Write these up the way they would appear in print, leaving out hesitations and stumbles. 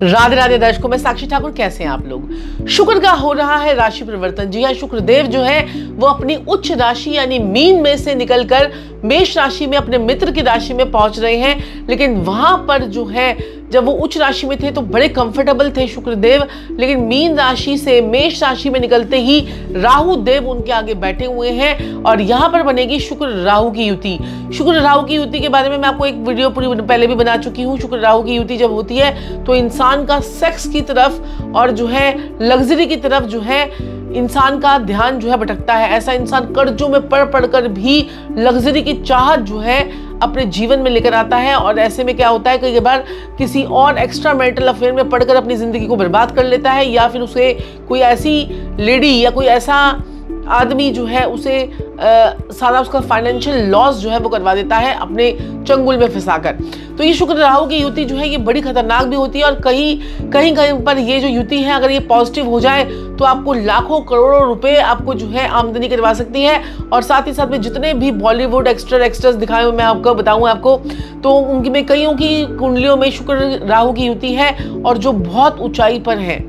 राधे राधे दर्शकों, मैं साक्षी ठाकुर। कैसे हैं आप लोग। शुक्र का हो रहा है राशि परिवर्तन। जी हाँ, शुक्रदेव जो है वो अपनी उच्च राशि यानी मीन में से निकलकर मेष राशि में अपने मित्र की राशि में पहुंच रहे हैं। लेकिन वहां पर जो है जब वो उच्च राशि में थे तो बड़े कंफर्टेबल थे शुक्रदेव, लेकिन मीन राशि से मेष राशि में निकलते ही राहु देव उनके आगे बैठे हुए हैं और यहाँ पर बनेगी शुक्र राहु की युति। शुक्र राहु की युति के बारे में मैं आपको एक वीडियो पूरी पहले भी बना चुकी हूँ। शुक्र राहु की युति जब होती है तो इंसान का सेक्स की तरफ और जो है लग्जरी की तरफ जो है इंसान का ध्यान जो है भटकता है। ऐसा इंसान कर्जों में पड़ कर भी लग्जरी की चाहत जो है अपने जीवन में लेकर आता है और ऐसे में क्या होता है, कई बार किसी और एक्स्ट्रा मैरिटल अफेयर में पढ़कर अपनी जिंदगी को बर्बाद कर लेता है, या फिर उसे कोई ऐसी लेडी या कोई ऐसा आदमी जो है उसे सारा उसका फाइनेंशियल लॉस जो है वो करवा देता है अपने चंगुल में फंसाकर। तो ये शुक्र राहु की युति जो है ये बड़ी खतरनाक भी होती है और कहीं पर ये जो युति है अगर ये पॉजिटिव हो जाए तो आपको लाखों करोड़ों रुपए आपको जो है आमदनी करवा सकती है। और साथ ही साथ में जितने भी बॉलीवुड एक्ट्रेस दिखाए हुए मैं आपको बताऊं आपको, तो उनकी में कईयों की कुंडलियों में शुक्र राहु की युति है और जो बहुत ऊंचाई पर है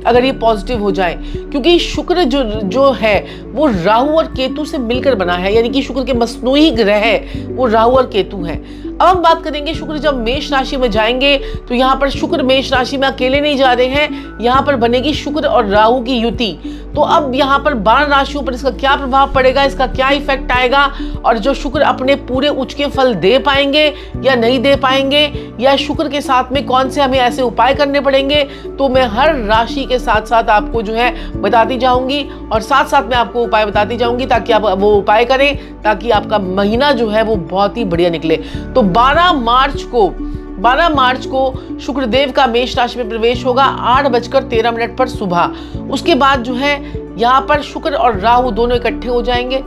अगर ये पॉजिटिव हो जाए, क्योंकि शुक्र जो है वो राहु और केतु से मिलकर बना है, यानी कि शुक्र के मसनूई ग्रह वो राहु और केतु हैं। अब हम बात करेंगे शुक्र जब मेष राशि में जाएंगे तो यहाँ पर शुक्र मेष राशि में अकेले नहीं जा रहे हैं, यहाँ पर बनेगी शुक्र और राहु की युति। तो अब यहाँ पर 12 राशियों पर इसका क्या प्रभाव पड़ेगा, इसका क्या इफेक्ट आएगा और जो शुक्र अपने पूरे उच्च के फल दे पाएंगे या नहीं दे पाएंगे, या शुक्र के साथ में कौन से हमें ऐसे उपाय करने पड़ेंगे, तो मैं हर राशि के साथ साथ आपको जो है बताती जाऊंगी और साथ साथ में आपको उपाय बताती जाऊंगी ताकि आप वो उपाय करें ताकि आपका महीना जो है वो बहुत ही बढ़िया निकले। तो 12 मार्च को शुक्रदेव का मेष राशि में प्रवेश होगा 8:13 पर सुबह। उसके बाद जो है यहाँ पर शुक्र और राहु दोनों इकट्ठे हो जाएंगे।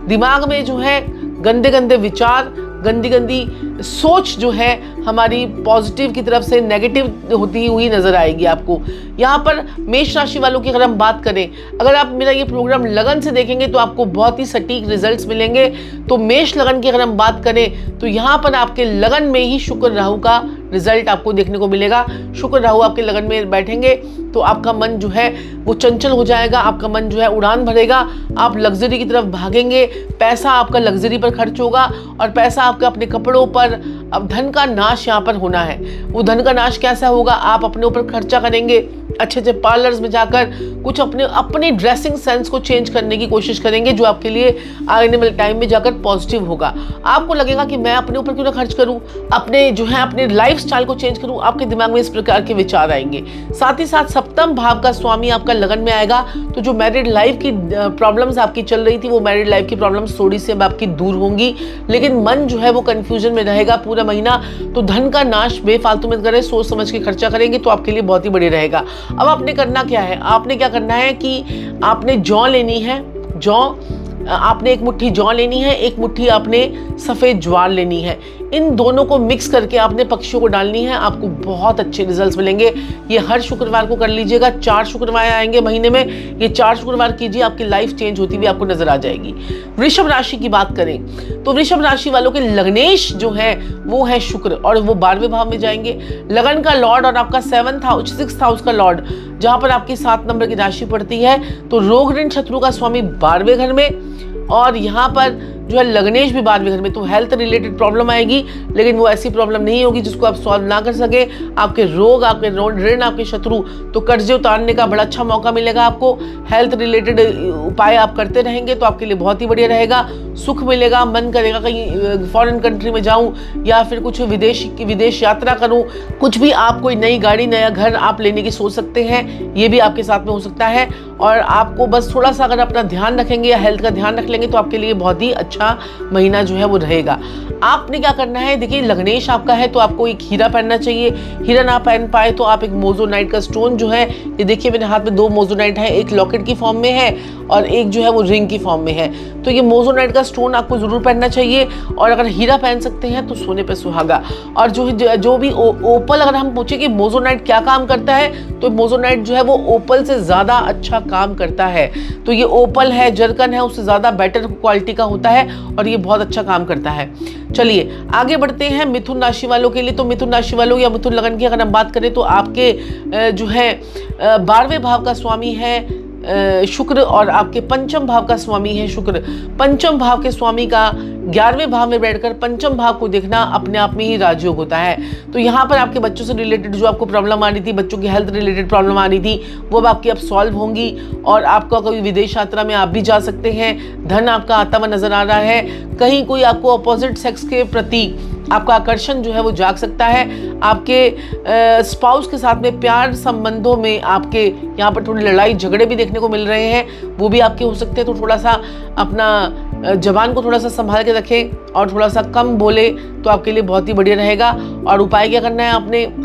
दिमाग में जो है गंदे गंदे विचार, गंदी सोच जो है हमारी पॉजिटिव की तरफ से नेगेटिव होती हुई नजर आएगी आपको। यहाँ पर मेष राशि वालों की अगर हम बात करें, अगर आप मेरा ये प्रोग्राम लगन से देखेंगे तो आपको बहुत ही सटीक रिजल्ट्स मिलेंगे। तो मेष लगन की अगर हम बात करें तो यहाँ पर आपके लगन में ही शुक्र राहु का रिजल्ट आपको देखने को मिलेगा। शुक्र राहु आपके लगन में बैठेंगे तो आपका मन जो है वो चंचल हो जाएगा, आपका मन जो है उड़ान भरेगा, आप लग्जरी की तरफ भागेंगे, पैसा आपका लग्जरी पर खर्च होगा और पैसा आपके अपने कपड़ों पर। अब धन का नाश यहाँ पर होना है। वो धन का नाश कैसा होगा, आप अपने ऊपर खर्चा करेंगे, अच्छे अच्छे पार्लर्स में जाकर कुछ अपने ड्रेसिंग सेंस को चेंज करने की कोशिश करेंगे जो आपके लिए आने वाले टाइम में जाकर पॉजिटिव होगा। आपको लगेगा कि मैं अपने ऊपर क्यों ना खर्च करूं, अपने जो है अपने लाइफ स्टाइल को चेंज करूं, आपके दिमाग में इस प्रकार के विचार आएंगे। साथ ही साथ सप्तम भाव का स्वामी आपका लगन में आएगा तो जो मैरिड लाइफ की प्रॉब्लम्स आपकी चल रही थी वो मैरिड लाइफ की प्रॉब्लम्स थोड़ी सी अब आपकी दूर होंगी, लेकिन मन जो है वो कंफ्यूजन में रहेगा पूरा महीना। तो धन का नाश बेफालतू में करें, सोच समझ के खर्चा करेंगे तो आपके लिए बहुत ही बढ़िया रहेगा। अब आपने करना क्या है, आपने क्या करना है कि आपने जौ लेनी है, आपने एक मुट्ठी जौ लेनी है, एक मुट्ठी आपने सफेद ज्वार लेनी है। इन दोनों को मिक्स करके आपने पक्षियों को डालनी है, आपको बहुत अच्छे रिजल्ट्स मिलेंगे। ये हर शुक्रवार को कर लीजिएगा, 4 शुक्रवार आएंगे महीने में, ये 4 शुक्रवार कीजिए, आपकी लाइफ चेंज होती हुई आपको नजर आ जाएगी। वृषभ राशि की बात करें तो वृषभ राशि वालों के लग्नेश जो है वो है शुक्र और वो 12वें भाव में जाएंगे। लगन का लॉर्ड और आपका 6th हाउस का लॉर्ड जहां पर आपकी 7 नंबर की राशि पड़ती है, तो रोग ऋण शत्रु का स्वामी 12वें घर में और यहाँ पर जो है लग्नेश भी 12वें घर में। तो हेल्थ रिलेटेड प्रॉब्लम आएगी, लेकिन वो ऐसी प्रॉब्लम नहीं होगी जिसको आप सॉल्व ना कर सके। आपके रोग, आपके ऋण, आपके शत्रु, तो कर्जे उतारने का बड़ा अच्छा मौका मिलेगा आपको। हेल्थ रिलेटेड उपाय आप करते रहेंगे तो आपके लिए बहुत ही बढ़िया रहेगा, सुख मिलेगा, मन करेगा कहीं फॉरेन कंट्री में जाऊं या फिर कुछ विदेश यात्रा करूं, कुछ भी आप कोई नई गाड़ी, नया घर आप लेने की सोच सकते हैं, ये भी आपके साथ में हो सकता है। और आपको बस थोड़ा सा अगर अपना ध्यान रखेंगे या हेल्थ का ध्यान रख लेंगे तो आपके लिए बहुत ही अच्छा महीना जो है वो रहेगा। आपने क्या करना है, देखिए लग्नेश आपका है तो आपको एक हीरा पहनना चाहिए। हीरा ना पहन पाए तो आप एक मोजोनाइट का स्टोन जो है, ये देखिए मेरे हाथ में 2 मोजोनाइट है, एक लॉकेट की फॉर्म में है और एक जो है वो रिंग की फॉर्म में है। तो ये मोजोनाइट का स्टोन आपको जरूर पहनना चाहिए, और अगर हीरा पहन सकते हैं तो सोने पे सुहागा। और जो भी ओपल, अगर हम पूछे कि मोजोनाइट क्या काम करता है, तो मोजोनाइट जो है वो ओपल से ज्यादा अच्छा काम करता है। तो ये ओपल है, जर्कन है, उससे ज्यादा बेटर क्वालिटी का होता है और ये बहुत अच्छा काम करता है। चलिए आगे बढ़ते हैं मिथुन राशि वालों के लिए। तो मिथुन राशि वालों या मिथुन लगन की अगर हम बात करें तो आपके जो है 12वें भाव का स्वामी है शुक्र, और आपके पंचम भाव का स्वामी है शुक्र। पंचम भाव के स्वामी का 11वें भाव में बैठकर पंचम भाव को देखना अपने आप में ही राजयोग होता है। तो यहाँ पर आपके बच्चों से रिलेटेड जो आपको प्रॉब्लम आ रही थी, बच्चों की हेल्थ रिलेटेड प्रॉब्लम आ रही थी, वो अब आपकी अब सॉल्व होंगी, और आपका कोई विदेश यात्रा में आप भी जा सकते हैं। धन आपका आता हुआ नजर आ रहा है। कहीं कोई आपको अपोजिट सेक्स के प्रति आपका आकर्षण जो है वो जाग सकता है। आपके स्पाउस के साथ में प्यार संबंधों में आपके यहाँ पर थोड़ी लड़ाई झगड़े भी देखने को मिल रहे हैं, वो भी आपके हो सकते हैं। तो थोड़ा सा अपना जबान को थोड़ा सा संभाल के रखें और थोड़ा सा कम बोले तो आपके लिए बहुत ही बढ़िया रहेगा। और उपाय क्या करना है,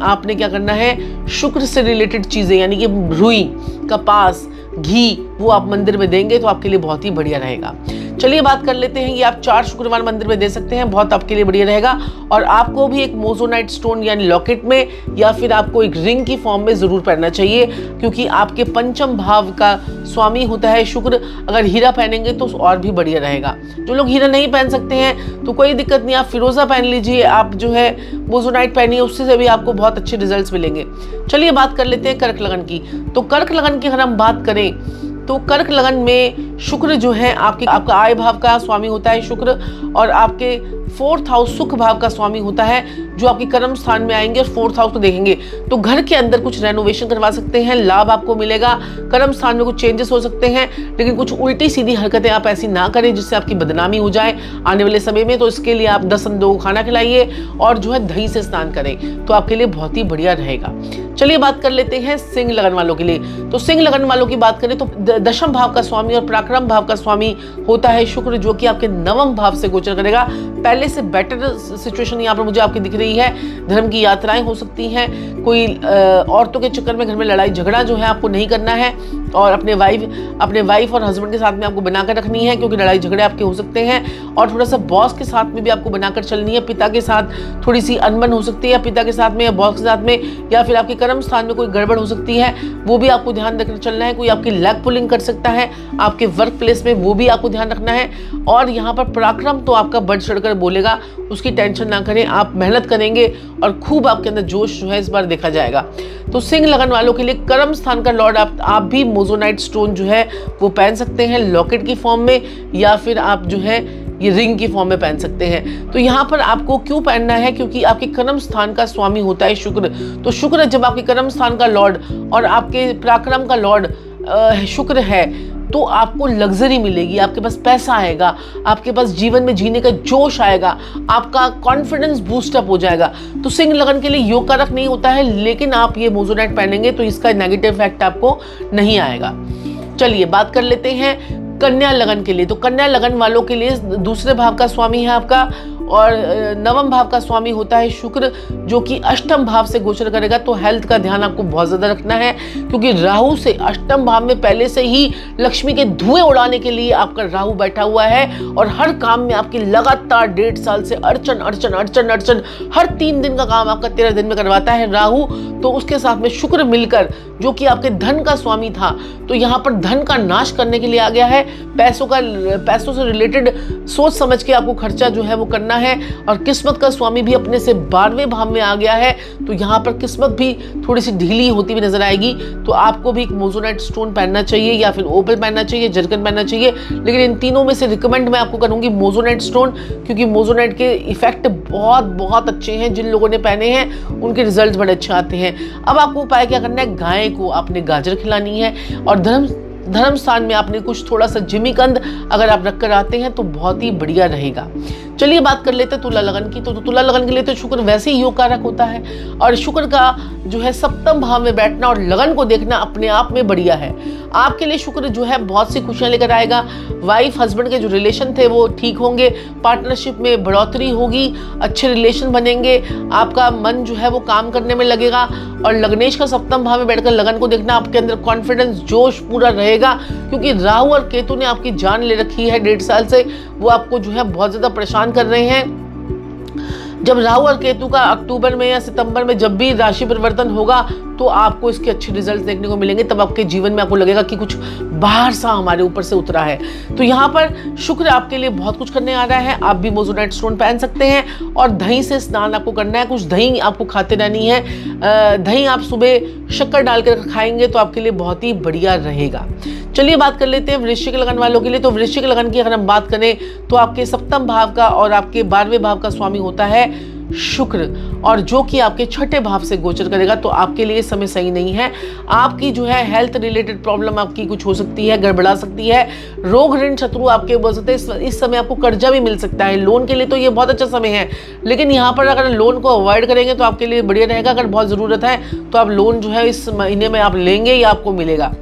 आपने क्या करना है, शुक्र से रिलेटेड चीज़ें यानी कि रुई, कपास, घी, वो आप मंदिर में देंगे तो आपके लिए बहुत ही बढ़िया रहेगा। चलिए बात कर लेते हैं, ये आप 4 शुक्रवार मंदिर में दे सकते हैं, बहुत आपके लिए बढ़िया रहेगा। और आपको भी एक मोजोनाइट स्टोन यानी लॉकेट में या फिर आपको एक रिंग की फॉर्म में जरूर पहनना चाहिए, क्योंकि आपके पंचम भाव का स्वामी होता है शुक्र। अगर हीरा पहनेंगे तो और भी बढ़िया रहेगा। जो लोग हीरा नहीं पहन सकते हैं तो कोई दिक्कत नहीं, आप फिरोजा पहन लीजिए, आप जो है मोजोनाइट पहनिए, उससे भी आपको बहुत अच्छे रिजल्ट्स मिलेंगे। चलिए बात कर लेते हैं कर्क लगन की। तो कर्क लगन की अगर हम बात करें तो कर्क लगन में शुक्र जो है आपका आय भाव का स्वामी होता है शुक्र, और आपके 4th हाउस सुख भाव का स्वामी होता है, जो आपके कर्म स्थान में आएंगे और 4th हाउस को देखेंगे। तो घर के अंदर कुछ रेनोवेशन करवा सकते हैं, लाभ आपको मिलेगा। कर्म स्थान में कुछ चेंजेस हो सकते हैं, लेकिन कुछ उल्टी सीधी हरकतें आप ऐसी ना करें जिससे आपकी बदनामी हो जाए आने वाले समय में। तो इसके लिए आप 10 अंडों को खाना खिलाइए और जो है दही से स्नान करें, तो आपके लिए बहुत ही बढ़िया रहेगा। चलिए बात कर लेते हैं सिंह लगन वालों के लिए। तो सिंह लगन वालों की बात करें तो दशम भाव का स्वामी और पराक्रम भाव का स्वामी होता है शुक्र, जो कि आपके 9वें भाव से गोचर करेगा। पहले से बेटर सिचुएशन यहाँ पर मुझे आपकी दिख रही है। धर्म की यात्राएं हो सकती हैं, कोई औरतों के चक्कर में घर में लड़ाई झगड़ा जो है आपको नहीं करना है, और अपने वाइफ और हस्बैंड के साथ में आपको बनाकर रखनी है, क्योंकि लड़ाई झगड़े आपके हो सकते हैं। और थोड़ा सा बॉस के साथ में भी आपको बनाकर चलनी है। पिता के साथ थोड़ी सी अनबन हो सकती है, पिता के साथ में या बॉस के साथ में, या फिर आपके कर्म स्थान में कोई गड़बड़ हो सकती है, वो भी आपको ध्यान रखकर चलना है। कोई आपकी लेग पुलिंग कर सकता है आपके वर्क प्लेस में, वो भी आपको ध्यान रखना है। और यहाँ पर पराक्रम तो आपका बढ़ चढ़कर बोलेगा, उसकी टेंशन ना करें, आप मेहनत करेंगे और खूब आपके अंदर जोश जो है इस बार देखा जाएगा। तो सिंह लगन वालों के लिए कर्म स्थान का लॉर्ड आप भी मोजोनाइट स्टोन जो है वो पहन सकते हैं लॉकेट की फॉर्म में, या फिर आप जो है ये रिंग की फॉर्म में पहन सकते हैं। तो यहाँ पर आपको क्यों पहनना है, क्योंकि आपके कर्म स्थान का स्वामी होता है शुक्र। तो शुक्र जब आपके कर्म स्थान का लॉर्ड और आपके पराक्रम का लॉर्ड शुक्र है, तो आपको लग्जरी मिलेगी, आपके पास पैसा आएगा, आपके पास जीवन में जीने का जोश आएगा, आपका कॉन्फिडेंस बूस्टअप हो जाएगा। तो सिंह लगन के लिए योग कारक नहीं होता है, लेकिन आप ये मोजोनाइट पहनेंगे तो इसका नेगेटिव इफेक्ट आपको नहीं आएगा। चलिए बात कर लेते हैं कन्या लगन के लिए। तो कन्या लगन वालों के लिए 2 भाव का स्वामी है आपका, और 9वें भाव का स्वामी होता है शुक्र, जो कि 8म भाव से गोचर करेगा। तो हेल्थ का ध्यान आपको बहुत ज्यादा रखना है, क्योंकि राहु से 8म भाव में पहले से ही लक्ष्मी के धुएं उड़ाने के लिए आपका राहु बैठा हुआ है, और हर काम में आपकी लगातार 1.5 साल से अड़चन हर 3 दिन का काम आपका 13 दिन में करवाता है राहु। तो उसके साथ में शुक्र मिलकर, जो कि आपके धन का स्वामी था, तो यहाँ पर धन का नाश करने के लिए आ गया है। पैसों से रिलेटेड सोच समझ के आपको खर्चा जो है वो करना है। और किस्मत का स्वामी भी अपने से 12वें भाव में आ गया है, तो यहाँ पर किस्मत भी थोड़ी सी ढीली होती हुई नजर आएगी। तो आपको भी एक मोजोनाइट स्टोन पहनना चाहिए, या फिर ओपल पहनना चाहिए, जर्कन पहनना चाहिए। लेकिन इन तीनों में से रिकमेंड मैं आपको करूंगी मोजोनाइट स्टोन, क्योंकि मोजोनाइट के इफेक्ट बहुत अच्छे हैं। जिन लोगों ने पहने हैं उनके रिजल्ट बड़े अच्छे आते हैं। अब आपको उपाय क्या करना है, गाय को आपने गाजर खिलानी है, और धर्म स्थान में आपने कुछ थोड़ा सा जिमीकंद अगर आप रख कर आते हैं तो बहुत ही बढ़िया रहेगा। चलिए बात कर लेते हैं तुला लगन की। तो तुला लगन के लिए तो शुक्र वैसे ही योग कारक होता है, और शुक्र का जो है सप्तम भाव में बैठना और लगन को देखना अपने आप में बढ़िया है। आपके लिए शुक्र जो है बहुत सी खुशियां लेकर आएगा। वाइफ हस्बैंड के जो रिलेशन थे वो ठीक होंगे, पार्टनरशिप में बढ़ोतरी होगी, अच्छे रिलेशन बनेंगे, आपका मन जो है वो काम करने में लगेगा। और लग्नेश का सप्तम भाव में बैठकर लगन को देखना, आपके अंदर कॉन्फिडेंस जोश पूरा रहेगा, क्योंकि राहु और केतु ने आपकी जान ले रखी है 1.5 साल से। वो आपको जो है बहुत ज्यादा परेशान कर रहे हैं। जब राहु और केतु का अक्टूबर में या सितंबर में जब भी राशि परिवर्तन होगा तो आपको इसके अच्छे रिजल्ट देखने को मिलेंगे। तब आपके जीवन में आपको लगेगा कि कुछ बाहर सा हमारे ऊपर से उतरा है। तो यहाँ पर शुक्र आपके लिए बहुत कुछ करने आ रहा है। आप भी मोजोनाइट स्टोन पहन सकते हैं और दही से स्नान आपको करना है। कुछ दही आपको खाते रहनी है। दही आप सुबह शक्कर डालकर खाएंगे तो आपके लिए बहुत ही बढ़िया रहेगा। चलिए बात कर लेते हैं वृश्चिक लगन वालों के लिए। तो वृश्चिक लगन की अगर हम बात करें तो आपके सप्तम भाव का और आपके 12वें भाव का स्वामी होता है शुक्र, और जो कि आपके छठे भाव से गोचर करेगा। तो आपके लिए समय सही नहीं है। आपकी जो है हेल्थ रिलेटेड प्रॉब्लम आपकी कुछ हो सकती है, गड़बड़ा सकती है। रोग ऋण शत्रु आपके बोल सकते हैं। इस समय आपको कर्जा भी मिल सकता है। लोन के लिए तो ये बहुत अच्छा समय है, लेकिन यहाँ पर अगर लोन को अवॉइड करेंगे तो आपके लिए बढ़िया रहेगा। अगर बहुत ज़रूरत है तो आप लोन जो है इस महीने में आप लेंगे या आपको मिलेगा,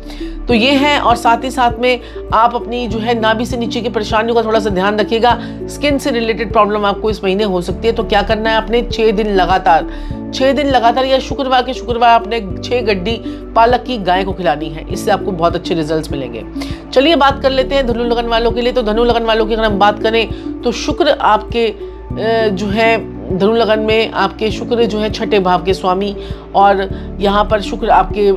तो ये है। और साथ ही साथ में आप अपनी जो है नाभि से नीचे की परेशानियों का थोड़ा सा ध्यान रखिएगा। स्किन से रिलेटेड प्रॉब्लम आपको इस महीने हो सकती है। तो क्या करना है आपने, 6 दिन लगातार या शुक्रवार के शुक्रवार आपने 6 गड्डी पालक की गाय को खिलानी है। इससे आपको बहुत अच्छे रिजल्ट्स मिलेंगे। चलिए बात कर लेते हैं धनु लगन वालों के लिए। तो धनु लगन वालों की अगर हम बात करें तो शुक्र आपके जो है धनु लगन में आपके शुक्र जो है छठे भाव के स्वामी, और यहाँ पर शुक्र आपके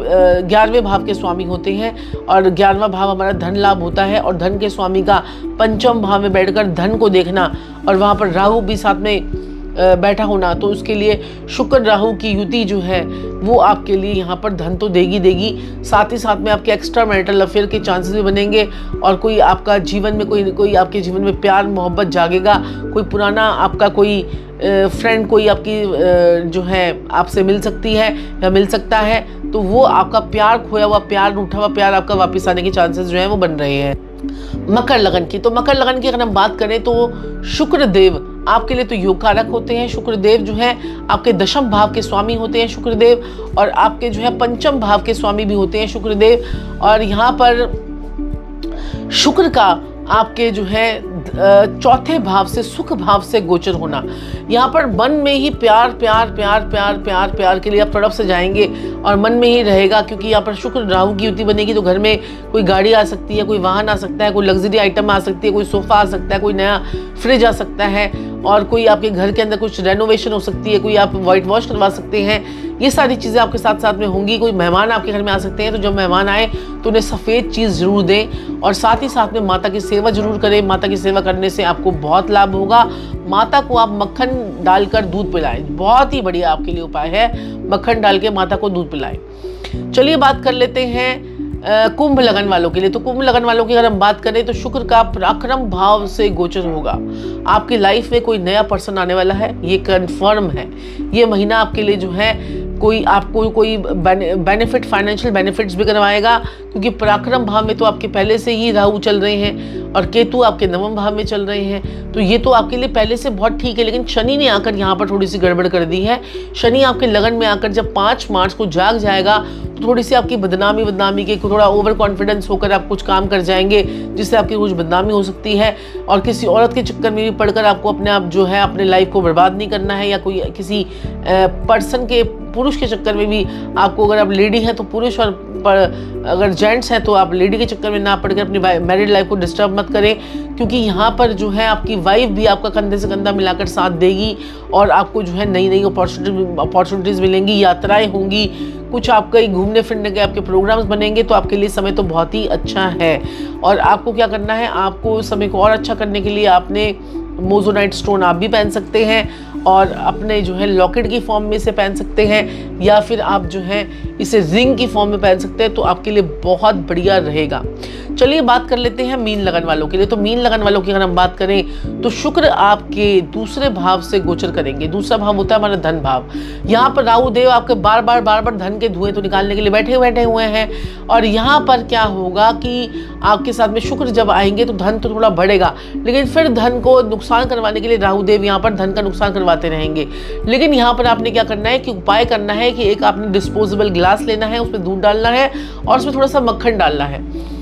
11वें भाव के स्वामी होते हैं। और 11वां भाव हमारा धन लाभ होता है, और धन के स्वामी का पंचम भाव में बैठकर धन को देखना, और वहाँ पर राहु भी साथ में बैठा होना, तो उसके लिए शुक्र राहु की युति जो है वो आपके लिए यहाँ पर धन तो देगी। साथ ही साथ में आपके एक्स्ट्रा मैरिटल अफेयर के चांसेस भी बनेंगे, और कोई आपका जीवन में कोई आपके जीवन में प्यार मोहब्बत जागेगा। कोई पुराना आपका कोई फ्रेंड कोई आपकी जो है आपसे मिल सकती है या मिल सकता है, तो वो आपका प्यार खोया हुआ प्यार, रूठा हुआ प्यार आपका वापस आने के चांसेस जो है वो बन रहे हैं। मकर लगन की, तो मकर लगन की अगर हम बात करें तो शुक्रदेव आपके लिए तो योग कारक होते हैं। शुक्रदेव जो है आपके दशम भाव के स्वामी होते हैं शुक्रदेव, और आपके जो है पंचम भाव के स्वामी भी होते हैं शुक्रदेव। और यहाँ पर शुक्र का आपके जो है चौथे भाव से सुख भाव से गोचर होना, यहाँ पर मन में ही प्यार प्यार प्यार प्यार प्यार प्यार के लिए आप तड़प से जाएंगे और मन में ही रहेगा, क्योंकि यहाँ पर शुक्र राहु की युति बनेगी। तो घर में कोई गाड़ी आ सकती है, कोई वाहन आ सकता है, कोई लग्जरी आइटम आ सकती है, कोई सोफा आ सकता है, कोई नया फ्रिज आ सकता है, और कोई आपके घर के अंदर कुछ रेनोवेशन हो सकती है, कोई आप वाइट वॉश करवा सकते हैं। ये सारी चीज़ें आपके साथ साथ में होंगी। कोई मेहमान आपके घर में आ सकते हैं, तो जब मेहमान आए तो उन्हें सफ़ेद चीज़ ज़रूर दें, और साथ ही साथ में माता की सेवा जरूर करें। माता की सेवा करने से आपको बहुत लाभ होगा। माता को आप मक्खन डालकर दूध पिलाएं, बहुत ही बढ़िया आपके लिए उपाय है, मक्खन डाल के माता को दूध पिलाएं। चलिए बात कर लेते हैं कुंभ लगन वालों के लिए। तो कुंभ लगन वालों की अगर हम बात करें तो शुक्र का पराक्रम भाव से गोचर होगा। आपकी लाइफ में कोई नया पर्सन आने वाला है, ये कंफर्म है। ये महीना आपके लिए जो है कोई आपको कोई बेनिफिट, फाइनेंशियल बेनिफिट्स भी करवाएगा, क्योंकि पराक्रम भाव में तो आपके पहले से ही राहु चल रहे हैं और केतु आपके नवम भाव में चल रहे हैं। तो ये तो आपके लिए पहले से बहुत ठीक है, लेकिन शनि ने आकर यहाँ पर थोड़ी सी गड़बड़ कर दी है। शनि आपके लगन में आकर जब 5 मार्च को जाग जाएगा तो थोड़ी सी आपकी बदनामी के थोड़ा ओवर कॉन्फिडेंस होकर आप कुछ काम कर जाएंगे, जिससे आपकी कुछ बदनामी हो सकती है। और किसी औरत के चक्कर में भी पड़कर आपको अपने आप जो है अपने लाइफ को बर्बाद नहीं करना है, या कोई किसी पर्सन के पुरुष के चक्कर में भी आपको, अगर आप लेडी हैं तो पुरुष, और अगर जेंट्स हैं तो आप लेडी के चक्कर में ना पड़कर अपनी मैरिड लाइफ को डिस्टर्ब मत करें, क्योंकि यहाँ पर जो है आपकी वाइफ भी आपका कंधे से कंधा मिलाकर साथ देगी, और आपको जो है नई नई अपॉर्चुनिटीज़ मिलेंगी, यात्राएं होंगी, कुछ आप कहीं घूमने फिरने के आपके प्रोग्राम्स बनेंगे। तो आपके लिए समय तो बहुत ही अच्छा है। और आपको क्या करना है, आपको समय को और अच्छा करने के लिए आपने मोजोनाइट स्टोन आप भी पहन सकते हैं, और अपने जो है लॉकेट की फॉर्म में इसे पहन सकते हैं, या फिर आप जो है इसे रिंग की फॉर्म में पहन सकते हैं, तो आपके लिए बहुत बढ़िया रहेगा। चलिए बात कर लेते हैं मीन लगन वालों के लिए। तो मीन लगन वालों की अगर हम बात करें तो शुक्र आपके दूसरे भाव से गोचर करेंगे। दूसरा भाव होता है हमारा धन भाव। यहाँ पर राहु देव आपके बार बार धन के धुएं तो निकालने के लिए बैठे हुए हैं। और यहाँ पर क्या होगा कि आपके साथ में शुक्र जब आएंगे तो धन तो थोड़ा बढ़ेगा, लेकिन फिर धन को नुकसान करवाने के लिए राहु देव यहाँ पर धन का नुकसान करवाते रहेंगे। लेकिन यहाँ पर आपने क्या करना है कि उपाय करना है कि एक आपने डिस्पोजेबल ग्लास लेना है, उसमें दूध डालना है और उसमें थोड़ा सा मक्खन डालना है।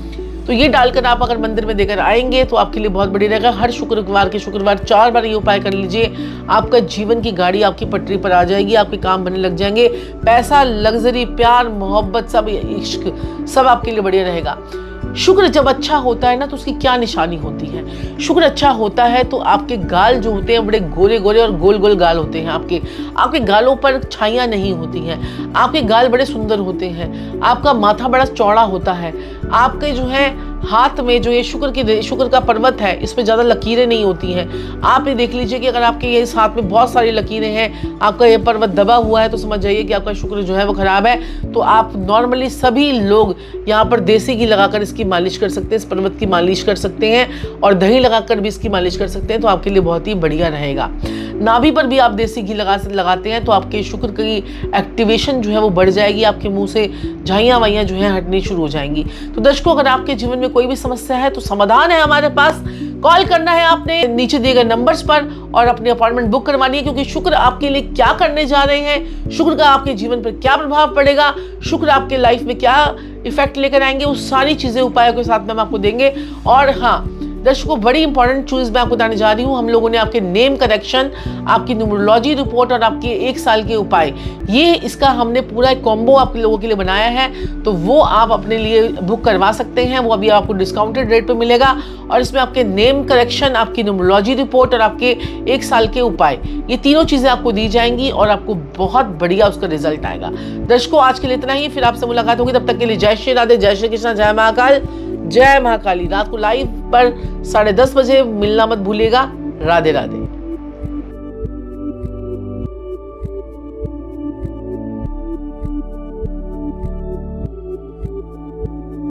तो ये डालकर आप अगर मंदिर में देकर आएंगे तो आपके लिए बहुत बढ़िया रहेगा। हर शुक्रवार 4 बार ये उपाय कर लीजिए। आपका जीवन की गाड़ी आपकी पटरी पर आ जाएगी, आपके काम बनने लग जाएंगे। पैसा, लग्जरी, प्यार, मोहब्बत, सब इश्क, सब आपके लिए बढ़िया रहेगा। शुक्र जब अच्छा होता है ना तो उसकी क्या निशानी होती है? शुक्र अच्छा होता है तो आपके गाल जो होते हैं बड़े गोरे गोरे और गोल गोल गाल होते हैं। आपके गालों पर छाइयाँ नहीं होती हैं। आपके गाल बड़े सुंदर होते हैं। आपका माथा बड़ा चौड़ा होता है। आपके जो है हाथ में जो ये शुक्र का पर्वत है, इसमें ज़्यादा लकीरें नहीं होती हैं। आप ये देख लीजिए कि अगर आपके ये इस हाथ में बहुत सारी लकीरें हैं, आपका ये पर्वत दबा हुआ है, तो समझ जाइए कि आपका शुक्र जो है वो खराब है। तो आप नॉर्मली सभी लोग यहाँ पर देसी घी लगाकर इसकी मालिश कर सकते हैं, इस पर्वत की मालिश कर सकते हैं, और दही लगाकर भी इसकी मालिश कर सकते हैं, तो आपके लिए बहुत ही बढ़िया रहेगा। नाभि पर भी आप देसी घी लगाते हैं तो आपके शुक्र की एक्टिवेशन जो है वो बढ़ जाएगी। आपके मुंह से झाइयाँ वाइयाँ जो है हटनी शुरू हो जाएंगी। तो दर्शकों, अगर आपके जीवन में कोई भी समस्या है तो समाधान है हमारे पास। कॉल करना है आपने नीचे दिए गए नंबर्स पर और अपनी अपॉइंटमेंट बुक करवानी है, क्योंकि शुक्र आपके लिए क्या करने जा रहे हैं, शुक्र का आपके जीवन पर क्या प्रभाव पड़ेगा, शुक्र आपके लाइफ में क्या इफेक्ट लेकर आएंगे, वो सारी चीजें उपायों के साथ में हम आपको देंगे। और हाँ दर्शकों, बड़ी इंपॉर्टेंट चीज मैं आपको बताने जा रही हूँ। हम लोगों ने आपके नेम करेक्शन, आपकी न्यूमरोलॉजी रिपोर्ट और आपके 1 साल के उपाय, ये इसका हमने पूरा एक कॉम्बो आप लोगों के लिए बनाया है। तो वो आप अपने लिए बुक करवा सकते हैं। वो अभी आपको डिस्काउंटेड रेट पे मिलेगा। और इसमें आपके नेम करेक्शन, आपकी न्यूमरोलॉजी रिपोर्ट और आपके 1 साल के उपाय, ये तीनों चीजें आपको दी जाएंगी और आपको बहुत बढ़िया उसका रिजल्ट आएगा। दर्शकों, आज के लिए इतना ही। फिर आपसे मुलाकात होगी। तब तक के लिए जय श्री राधे, जय श्री कृष्ण, जय महाकाल, जय महाकाली। रात को लाइव पर 10:30 बजे मिलना मत भूलिएगा। राधे राधे।